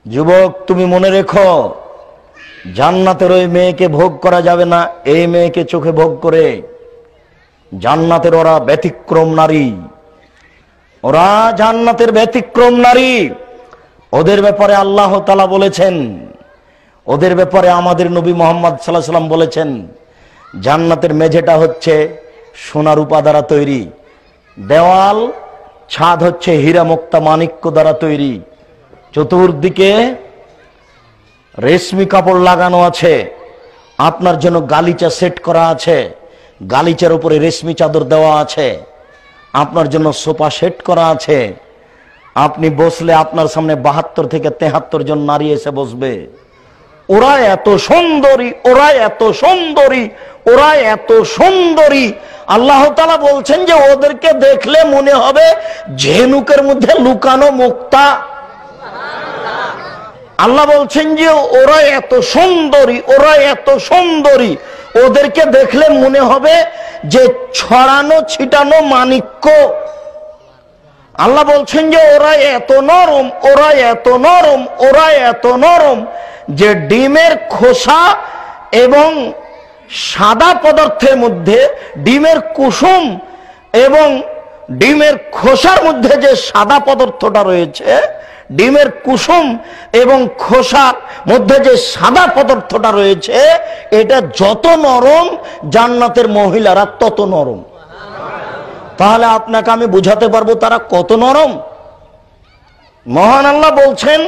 যুবক, তুমি মনে রেখো, জান্নাতের ওই মেয়েকে ভোগ করা যাবে না এই মেয়েকে চোখে ভোগ করে। জান্নাতের ওরা ব্যতিক্রম নারী, ওরা জান্নাতের ব্যতিক্রম নারী। ওদের ব্যাপারে আল্লাহ তাআলা বলেছেন, ওদের ব্যাপারে আমাদের নবী মুহাম্মদ সাল্লাল্লাহু আলাইহি ওয়াসাল্লাম বলেছেন, জান্নাতের মেঝেটা হচ্ছে সোনা রূপা দ্বারা তৈরি, দেওয়াল ছাদ হচ্ছে হীরা মুক্তা মাণিক্য দ্বারা তৈরি, চতুর্দিকে রেশমি কাপড় লাগানো আছে, আপনার জন্য গালিচা সেট করা আছে, গালিচার উপরে রেশমি চাদর দেওয়া আছে, আপনার জন্য সোফা সেট করা আছে। আপনি বসলে আপনার সামনে 72 থেকে 73 জন নারী এসে বসবে। ওরা এত সুন্দরী, ওরা এত সুন্দরী, ওরা এত সুন্দরী। আল্লাহ তাআলা বলছেন যে ওদেরকে দেখলে মনে হবে ঝিনুকের মধ্যে লুকানো মুক্তা। আল্লাহ বলছেন যে ওরা এত সুন্দরী, ওরা এত সুন্দরী, ওদেরকে দেখলে মনে হবে যে ছড়ানো ছিটানো মাণিক্য। আল্লাহ বলছেন যে ওরা এত নরম, ওরা এত নরম, ওরা এত নরম যে ডিমের খোসা এবং সাদা পদার্থের মধ্যে ডিমের কুসুম এবং ডিমের খোসার মধ্যে যে সাদা পদার্থটা রয়েছে, ডিমের কুসুম এবং খোসার মধ্যে যে সাদা পদার্থটা রয়েছে, এটা যত নরম জান্নাতের মহিলারা তত নরম। তাহলে আপনাকে আমি বুঝাতে পারবো তারা কত নরম। মহান আল্লাহ বলছেন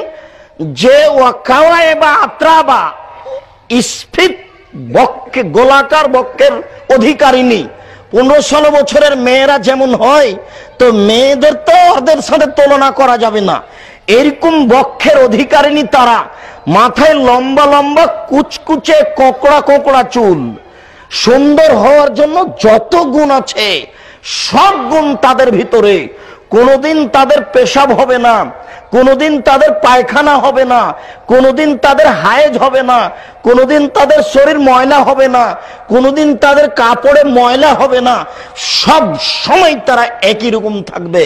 যে ওয়াকাওয়াইবা আত্রাবা, স্ফীত বক্ষে, গোলাকার বক্ষের অধিকারিণী। 15-16 বছরের মেয়েরা যেমন হয়, তো মেয়েদের তো ওদের সাথে তুলনা করা যাবে না। এরকম বক্ষের অধিকারিণী তারা, মাথায় লম্বা লম্বা কুচকুচে কোঁকড়া কোঁকড়া চুল। সুন্দর হওয়ার জন্য যত গুণ আছে সব গুণ তাদের ভিতরে। কোনোদিন তাদের পেশাব হবে না, কোনোদিন তাদের পায়খানা হবে না, কোনোদিন তাদের হায়েজ হবে না, কোনোদিন তাদের শরীর ময়লা হবে না, কোনোদিন তাদের কাপড়ে ময়লা হবে না। সব সময় তারা একই রকম থাকবে।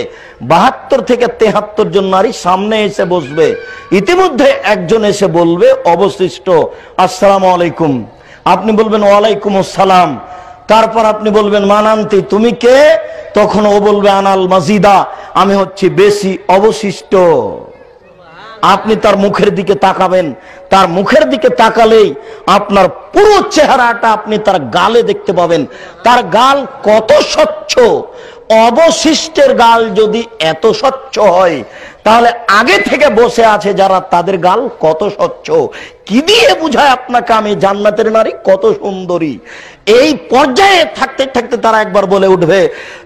72 থেকে 73 জন নারী সামনে এসে বসবে। ইতিমধ্যে একজন এসে বলবে অবশিষ্ট, আসসালামু আলাইকুম। আপনি বলবেন ওয়ালাইকুম আসসালাম। তারপর আপনি বলবেন মানান্তি, তুমি কে? তখন ও বলবে আনাল মাজিদা, আমি হচ্ছি বেশি অবশিষ্ট। আপনি তার মুখের দিকে তাকাবেন, তার মুখের দিকে তাকালেই আপনার পুরো চেহারাটা আপনি তার গালে দেখতে পাবেন। তার গাল কত স্বচ্ছ। অবশিষ্টের গাল যদি এত স্বচ্ছ হয়, তাহলে আগে থেকে বসে আছে যারা, তাদের গাল কত স্বচ্ছ। কি দিয়ে বুঝায় আপনাকে আমি জান্নাতের নারী কত সুন্দরী? এই পর্যায়ে থাকতে থাকতে তারা একবার বলে উঠবে,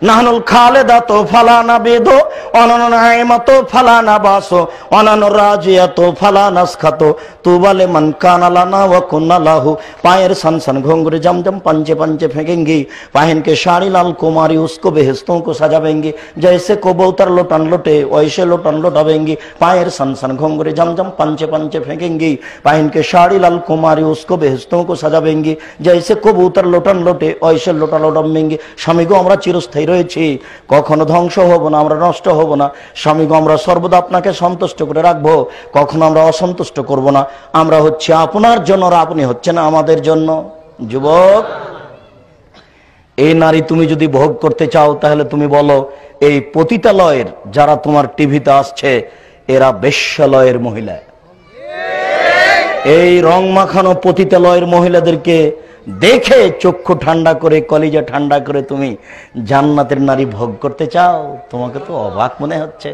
নাহনুল খালেদাতু ফালা নাবিদু ওয়ানানু নাইমাতু ফালা নাবাসু ওয়ানানু রাজিয়াতু ফালা নাসখাতু তুবা লিমান কানা লানা ওয়া কুন্না লাহু। পায়ের सन घोंघरे जम जम पंचे पंचे फेंकेंगी, पहन के साड़ी लाल कुमारी उसको बेहस्तों को सजावेंगी, जैसे कबूतर लोटन लोटे वैसे लोटन लोटावेंगी। पायर सन घोंघरे जम जम पंचे पंचे फेंकेंगी, पहन के साड़ी लाल कुमारी उसको बेहस्तों को सजावेंगी, जैसे कबूतर লোটন লোটে ঐশে লোটা লোটামেঙ্গি। স্বামীগো, আমরা চিরস্থায়ী রয়েছি, কখনো ধ্বংস হব না, আমরা নষ্ট হব না। স্বামীগো, আমরা সর্বদা আপনাকে সন্তুষ্ট করে রাখবো, কখনো আমরা অসন্তুষ্ট করব না। আমরা হচ্ছে আপনার জন্য, আর আপনি হচ্ছেন আমাদের জন্য। যুবক, এই নারী তুমি যদি ভোগ করতে চাও, তাহলে তুমি বলো এই পতিতালয়ের যারা তোমার টিভিতে আসছে, এরা বেশ্যালয়ের মহিলা। এই রং মাখানো পতিতালয়ের মহিলাদেরকে দেখে চক্ষু ঠান্ডা করে, কলিজা ঠান্ডা করে তুমি জান্নাতের নারী ভোগ করতে চাও? তোমাকে তো অবাক মনে হচ্ছে।